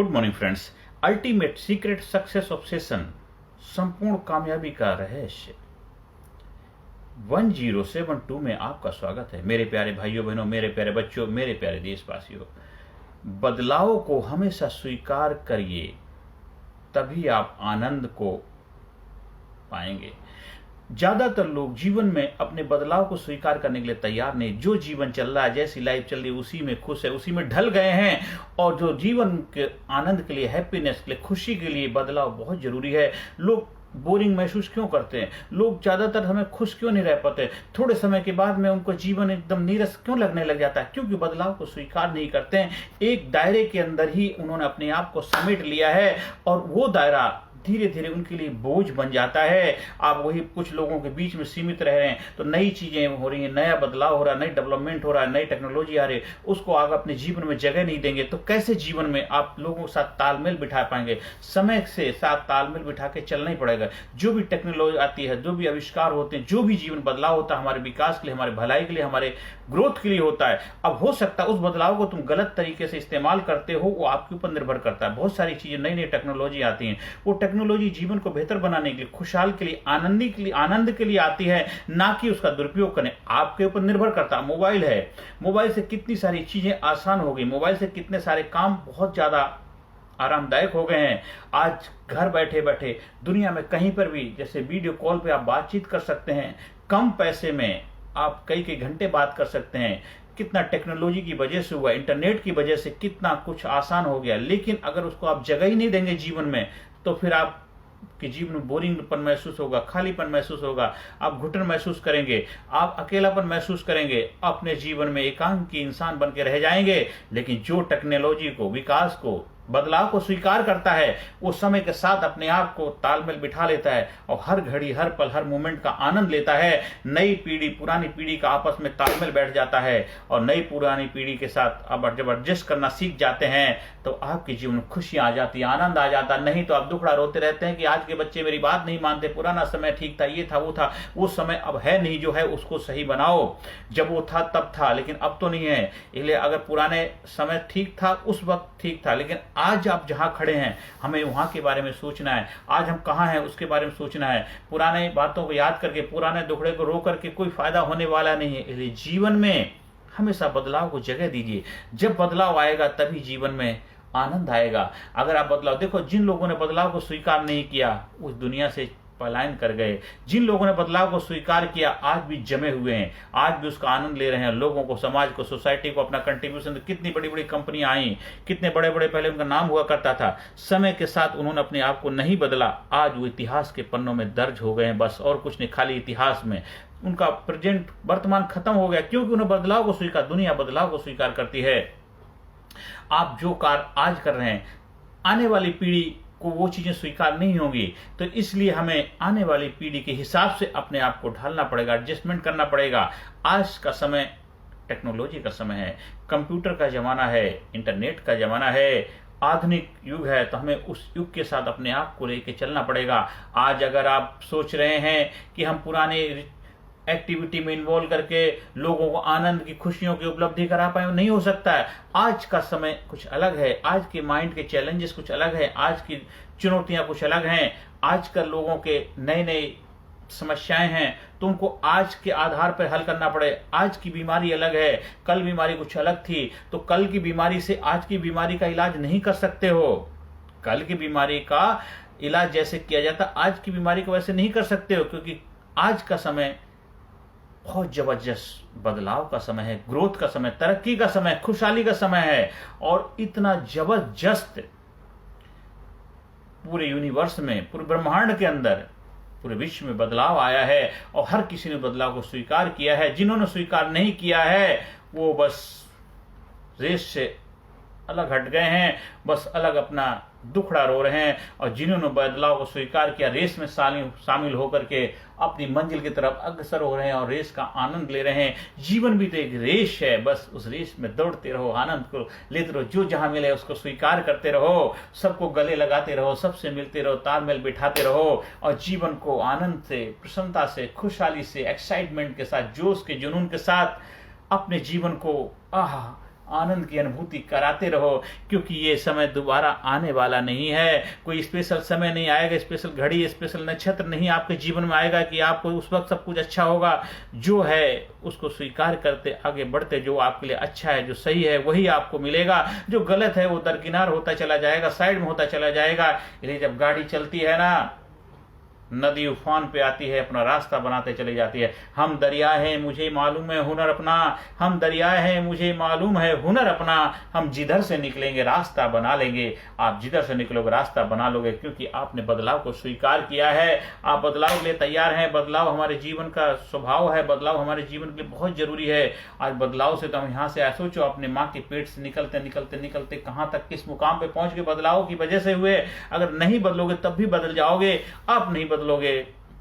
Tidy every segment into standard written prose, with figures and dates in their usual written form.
Good morning friends. Ultimate secret success obsession, संपूर्ण कामयाबी का रहस्य 1072 में आपका स्वागत है। मेरे प्यारे भाइयों बहनों, मेरे प्यारे बच्चों, मेरे प्यारे देशवासियों, बदलाव को हमेशा स्वीकार करिए, तभी आप आनंद को पाएंगे। ज्यादातर लोग जीवन में अपने बदलाव को स्वीकार करने के लिए तैयार नहीं। जो जीवन चल रहा है, जैसी लाइफ चल रही है, उसी में खुश है, उसी में ढल गए हैं। और जो जीवन के आनंद के लिए, हैप्पीनेस के लिए, खुशी के लिए बदलाव बहुत जरूरी है। लोग बोरिंग महसूस क्यों करते हैं? लोग ज्यादातर हमें खुश क्यों नहीं रह पाते? थोड़े समय के बाद में उनको जीवन एकदम नीरस क्यों लगने लग जाता है? क्योंकि बदलाव को स्वीकार नहीं करते हैं। एक दायरे के अंदर ही उन्होंने अपने आप को समेट लिया है और वो दायरा धीरे धीरे उनके लिए बोझ बन जाता है। आप वही कुछ लोगों के बीच में सीमित रह रहे हैं, तो नई चीजें हो रही हैं, नया बदलाव हो रहा है, नई डेवलपमेंट हो रहा है, नई टेक्नोलॉजी आ रही है, उसको आप अपने जीवन में जगह नहीं देंगे तो कैसे जीवन में आप लोगों के साथ तालमेल बिठा पाएंगे? समय से साथ तालमेल बिठा के चलना ही पड़ेगा। जो भी टेक्नोलॉजी आती है, जो भी आविष्कार होते हैं, जो भी जीवन बदलाव होता है, हमारे विकास के लिए, हमारे भलाई के लिए, हमारे ग्रोथ के लिए होता है। अब हो सकता है उस बदलाव को तुम गलत तरीके से इस्तेमाल करते हो, वो आपके ऊपर निर्भर करता है। बहुत सारी चीजें, नई नई टेक्नोलॉजी आती हैं, वो टेक्नोलॉजी जीवन को बेहतर बनाने के लिए, खुशहाल के लिए, आनंद के लिए आती है, ना कि उसका दुरुपयोग करने। आपके ऊपर निर्भर करता है। मोबाइल है, मोबाइल से कितनी सारी चीजें आसान हो गई, मोबाइल से कितने सारे काम बहुत ज्यादा आरामदायक हो गए हैं। आज घर बैठे बैठे दुनिया में कहीं पर भी, जैसे वीडियो कॉल पे आप बातचीत कर सकते हैं, कम पैसे में आप कई कई घंटे बात कर सकते हैं। कितना टेक्नोलॉजी की वजह से हुआ, इंटरनेट की वजह से कितना कुछ आसान हो गया। लेकिन अगर उसको आप जगह ही नहीं देंगे जीवन में, तो फिर आप कि जीवन में बोरिंगपन महसूस होगा, खालीपन महसूस होगा, आप घुटन महसूस करेंगे, आप अकेलापन महसूस करेंगे, अपने जीवन में एकांकी इंसान बन के रह जाएंगे। लेकिन जो टेक्नोलॉजी को, विकास को, बदलाव को स्वीकार करता है, वो समय के साथ अपने आप को तालमेल बिठा लेता है और हर घड़ी, हर पल, हर मोमेंट का आनंद लेता है। नई पीढ़ी पुरानी पीढ़ी का आपस में तालमेल बैठ जाता है और नई पुरानी पीढ़ी के साथ अब जब एडजस्ट करना सीख जाते हैं तो आपके जीवन में खुशियां आ जाती है, आनंद आ जाता है। नहीं तो आप दुखड़ा रोते रहते हैं कि आज के बच्चे मेरी बात नहीं मानते, पुराना समय ठीक था, ये था, वो था। वो समय अब है नहीं, जो है उसको सही बनाओ। जब वो था तब था, लेकिन अब तो नहीं है। इसलिए अगर पुराने समय ठीक था, उस वक्त ठीक था, लेकिन आज आप जहां खड़े हैं, हमें वहां के बारे में सोचना है। आज हम कहां हैं उसके बारे में सोचना है। पुराने बातों को याद करके, पुराने दुखड़े को रो करके कोई फायदा होने वाला नहीं है। इसलिए जीवन में हमेशा बदलाव को जगह दीजिए। जब बदलाव आएगा तभी जीवन में आनंद आएगा। अगर आप बदलाव देखो, जिन लोगों ने बदलाव को स्वीकार नहीं किया उस दुनिया से पलायन कर गए। जिन लोगों ने बदलाव को स्वीकार किया आज भी जमे हुए हैं, आज भी उसका आनंद ले रहे हैं। लोगों को, समाज को, सोसाइटी को अपना कंट्रीब्यूशन। कितनी बड़ी बड़ी कंपनियां आई, कितने बड़े बड़े पहले उनका नाम हुआ करता था, समय के साथ उन्होंने अपने आप को नहीं बदला, आज वो इतिहास के पन्नों में दर्ज हो गए हैं। बस और कुछ नहीं, खाली इतिहास में उनका प्रेजेंट, वर्तमान खत्म हो गया, क्योंकि उन्होंने बदलाव को स्वीकार, दुनिया बदलाव को स्वीकार करती है। आप जो कार्य आज कर रहे हैं, आने वाली पीढ़ी को वो चीजें स्वीकार नहीं होंगी। तो इसलिए हमें आने वाली पीढ़ी के हिसाब से अपने आप को ढालना पड़ेगा, एडजस्टमेंट करना पड़ेगा। आज का समय टेक्नोलॉजी का समय है, कंप्यूटर का जमाना है, इंटरनेट का जमाना है, आधुनिक युग है। तो हमें उस युग के साथ अपने आप को लेके चलना पड़ेगा। आज अगर आप सोच रहे हैं कि हम पुराने एक्टिविटी में इन्वॉल्व करके लोगों को आनंद की, खुशियों की उपलब्धि करा पाए, नहीं हो सकता है। आज का समय कुछ अलग है, आज के माइंड के चैलेंजेस कुछ अलग है, आज की चुनौतियां कुछ अलग हैं। आजकल लोगों के नए नए समस्याएं हैं, तो उनको आज के आधार पर हल करना पड़े। आज की बीमारी अलग है, कल बीमारी कुछ अलग थी, तो कल की बीमारी से आज की बीमारी का इलाज नहीं कर सकते हो। कल की बीमारी का इलाज जैसे किया जाता, आज की बीमारी को वैसे नहीं कर सकते हो, क्योंकि आज का समय बहुत जबरदस्त बदलाव का समय है, ग्रोथ का समय, तरक्की का समय, खुशहाली का समय है। और इतना जबरदस्त पूरे यूनिवर्स में, पूरे ब्रह्मांड के अंदर, पूरे विश्व में बदलाव आया है और हर किसी ने बदलाव को स्वीकार किया है। जिन्होंने स्वीकार नहीं किया है वो बस रेस से अलग हट गए हैं, बस अलग अपना दुखड़ा रो रहे हैं। और जिन्होंने बदलाव को स्वीकार किया, रेस में शामिल होकर के अपनी मंजिल की तरफ अग्रसर हो रहे हैं और रेस का आनंद ले रहे हैं। जीवन भी तो एक रेस है, बस उस रेस में दौड़ते रहो, आनंद को लेते रहो, जो जहां मिले उसको स्वीकार करते रहो, सबको गले लगाते रहो, सबसे मिलते रहो, तालमेल बिठाते रहो और जीवन को आनंद से, प्रसन्नता से, खुशहाली से, एक्साइटमेंट के साथ, जोश के, जुनून के साथ अपने जीवन को आनंद की अनुभूति कराते रहो, क्योंकि ये समय दोबारा आने वाला नहीं है। कोई स्पेशल समय नहीं आएगा, स्पेशल घड़ी, स्पेशल नक्षत्र नहीं आपके जीवन में आएगा कि आपको उस वक्त सब कुछ अच्छा होगा। जो है उसको स्वीकार करते आगे बढ़ते, जो आपके लिए अच्छा है, जो सही है, वही आपको मिलेगा। जो गलत है वो दरकिनार होता चला जाएगा, साइड में होता चला जाएगा। इसलिए जब गाड़ी चलती है ना, नदी उफान पे आती है, अपना रास्ता बनाते चली जाती है। हम दरिया हैं मुझे मालूम है हुनर अपना, हम दरिया हैं मुझे मालूम है हुनर अपना। हम जिधर से निकलेंगे रास्ता बना लेंगे। आप जिधर से निकलोगे रास्ता बना लोगे, क्योंकि आपने बदलाव को स्वीकार किया है। आप बदलाव के लिए तैयार हैं। बदलाव हमारे जीवन का स्वभाव है, बदलाव हमारे जीवन के लिए बहुत जरूरी है। आज बदलाव से तो हम यहाँ से सोचो, अपने माँ के पेट से निकलते निकलते निकलते कहाँ तक, किस मुकाम पे पहुंच गए, बदलाव की वजह से हुए। अगर नहीं बदलोगे तब भी बदल जाओगे। आप नहीं बदलोगे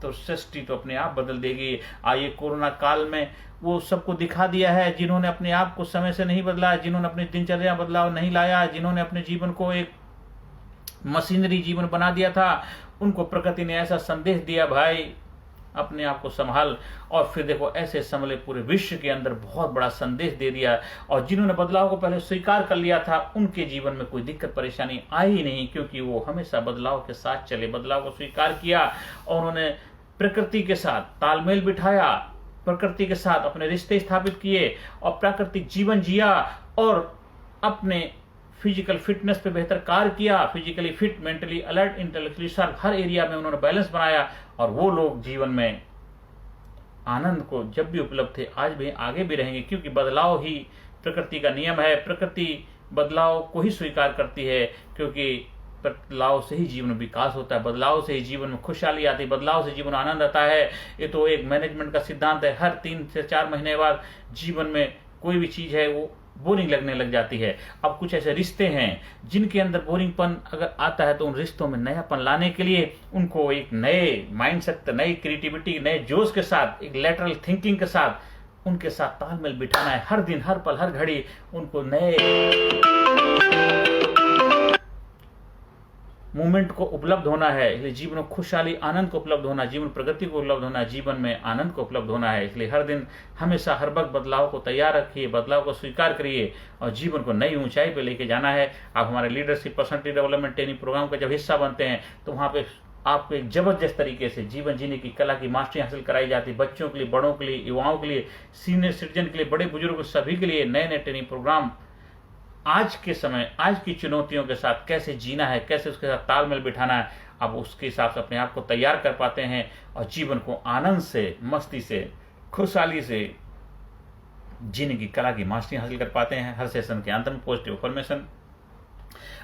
तो सृष्टि तो अपने आप बदल देगी। आइए कोरोना काल में वो सबको दिखा दिया है, जिन्होंने अपने आप को समय से नहीं बदला, जिन्होंने अपनी दिनचर्या बदलाव नहीं लाया, जिन्होंने अपने जीवन को एक मशीनरी जीवन बना दिया था, उनको प्रकृति ने ऐसा संदेश दिया, भाई अपने आप को संभाल। और फिर देखो ऐसे संभले पूरे विश्व के अंदर बहुत बड़ा संदेश दे दिया। और जिन्होंने बदलाव को पहले स्वीकार कर लिया था, उनके जीवन में कोई दिक्कत परेशानी आई ही नहीं, क्योंकि वो हमेशा बदलाव के साथ चले, बदलाव को स्वीकार किया और उन्होंने प्रकृति के साथ तालमेल बिठाया, प्रकृति के साथ अपने रिश्ते स्थापित किए और प्राकृतिक जीवन जिया और अपने फिजिकल फिटनेस पे बेहतर कार्य किया। Physically fit, mentally alert, intellectually sharp, हर एरिया में उन्होंने बैलेंस बनाया। और वो लोग जीवन में आनंद को जब भी उपलब्ध थे, आज भी आगे भी रहेंगे, क्योंकि बदलाव ही प्रकृति का नियम है। प्रकृति बदलाव को ही स्वीकार करती है, क्योंकि बदलाव से ही जीवन में विकास होता है, बदलाव से ही जीवन में खुशहाली आती है, बदलाव से जीवन आनंद आता है। ये तो एक मैनेजमेंट का सिद्धांत है। हर 3 से 4 महीने बाद जीवन में कोई भी चीज है वो बोरिंग लगने लग जाती है। अब कुछ ऐसे रिश्ते हैं जिनके अंदर बोरिंगपन अगर आता है, तो उन रिश्तों में नयापन लाने के लिए उनको एक नए माइंडसेट, नई क्रिएटिविटी, नए जोश के साथ, एक लेटरल थिंकिंग के साथ उनके साथ तालमेल बिठाना है। हर दिन, हर पल, हर घड़ी उनको नए मूवमेंट को उपलब्ध होना है। इसलिए जीवन में खुशहाली, आनंद को उपलब्ध होना, जीवन प्रगति को उपलब्ध होना, जीवन में आनंद को उपलब्ध होना है। इसलिए हर दिन हमेशा हर वक्त बदलाव को तैयार रखिए, बदलाव को स्वीकार करिए और जीवन को नई ऊंचाई पे लेके जाना है। आप हमारे leadership personality development training programme का जब हिस्सा बनते हैं, तो वहाँ पे आपको एक जबरदस्त तरीके से जीवन जीने की कला की मास्टरी हासिल कराई जाती है। बच्चों के लिए, बड़ों के लिए, युवाओं के लिए, सीनियर सिटीजन के लिए, बड़े बुजुर्ग, सभी के लिए नए नए ट्रेनिंग प्रोग्राम। आज के समय, आज की चुनौतियों के साथ कैसे जीना है, कैसे उसके साथ तालमेल बिठाना है, आप उसके हिसाब से अपने आप को तैयार कर पाते हैं और जीवन को आनंद से, मस्ती से, खुशहाली से जीने की कला की मास्टरी हासिल कर पाते हैं। हर सेशन के अंत में positive information.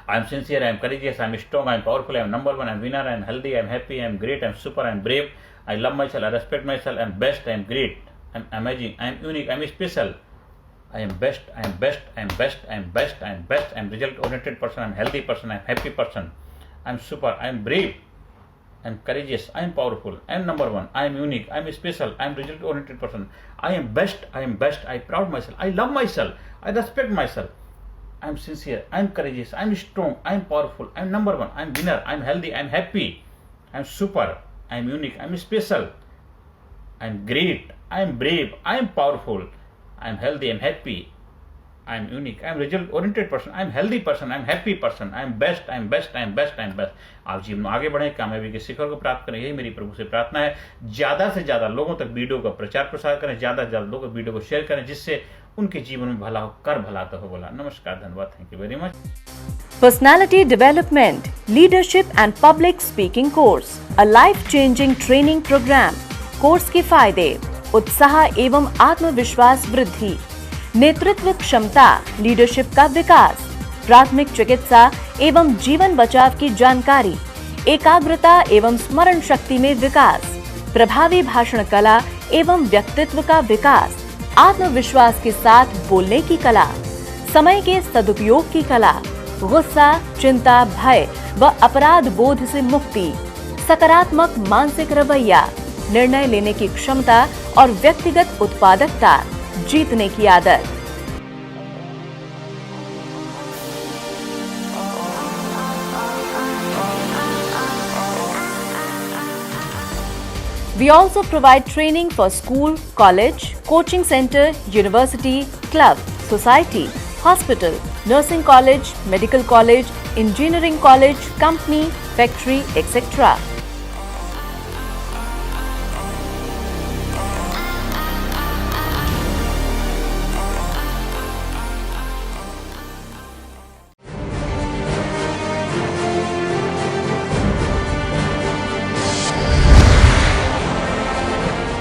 I am sincere, I am courageous, I am strong, I am powerful, I am number 1, I am winner, I am healthy, I am happy, I am great, I am super, I am brave, I love my self, I respect my self, I am best, I am great, I am amazing, I am unique, I am special, I am best, I am best, I am best, I am best, I am best, I am result-oriented person, I am healthy person, I am happy person, I am super, I am brave, I am courageous, I am powerful, I am number 1, I am unique, I am special, I am result-oriented person, I am best, I am best, I proud myself, I love myself, I respect myself, I am sincere, I am courageous, I am strong, I am powerful, I am number 1, I am winner, I am healthy, I am happy, I am super, I am unique, I am special, I am great, I am brave, I am powerful, I am healthy, I am happy, I am unique, I am result-oriented person, I am healthy person, I am happy person, I am best, I am best, I am best, I am best। आप जीवन में आगे बढ़ें, कामयाबी के शिखर को प्राप्त करें, यही मेरी प्रभु से प्रार्थना है। ज्यादा से ज्यादा लोगों तक वीडियो का प्रचार प्रसार करें, ज्यादा से ज्यादा लोगों को वीडियो को शेयर करें, जिससे उनके जीवन में भला हो, कर भला तो हो बोला। नमस्कार, धन्यवाद, thank you very much. Personality Development, Leadership and Public Speaking Course, a life-changing training program। Course के फायदे: उत्साह एवं आत्मविश्वास वृद्धि, नेतृत्व क्षमता, लीडरशिप का विकास, प्राथमिक चिकित्सा एवं जीवन बचाव की जानकारी, एकाग्रता एवं स्मरण शक्ति में विकास, प्रभावी भाषण कला एवं व्यक्तित्व का विकास, आत्मविश्वास के साथ बोलने की कला, समय के सदुपयोग की कला, गुस्सा, चिंता, भय व अपराध बोध से मुक्ति, सकारात्मक मानसिक रवैया, निर्णय लेने की क्षमता और व्यक्तिगत उत्पादकता, जीतने की आदत। We also provide training for school, college, coaching center, university, club, society, hospital, nursing college, medical college, engineering college, company, factory, etc.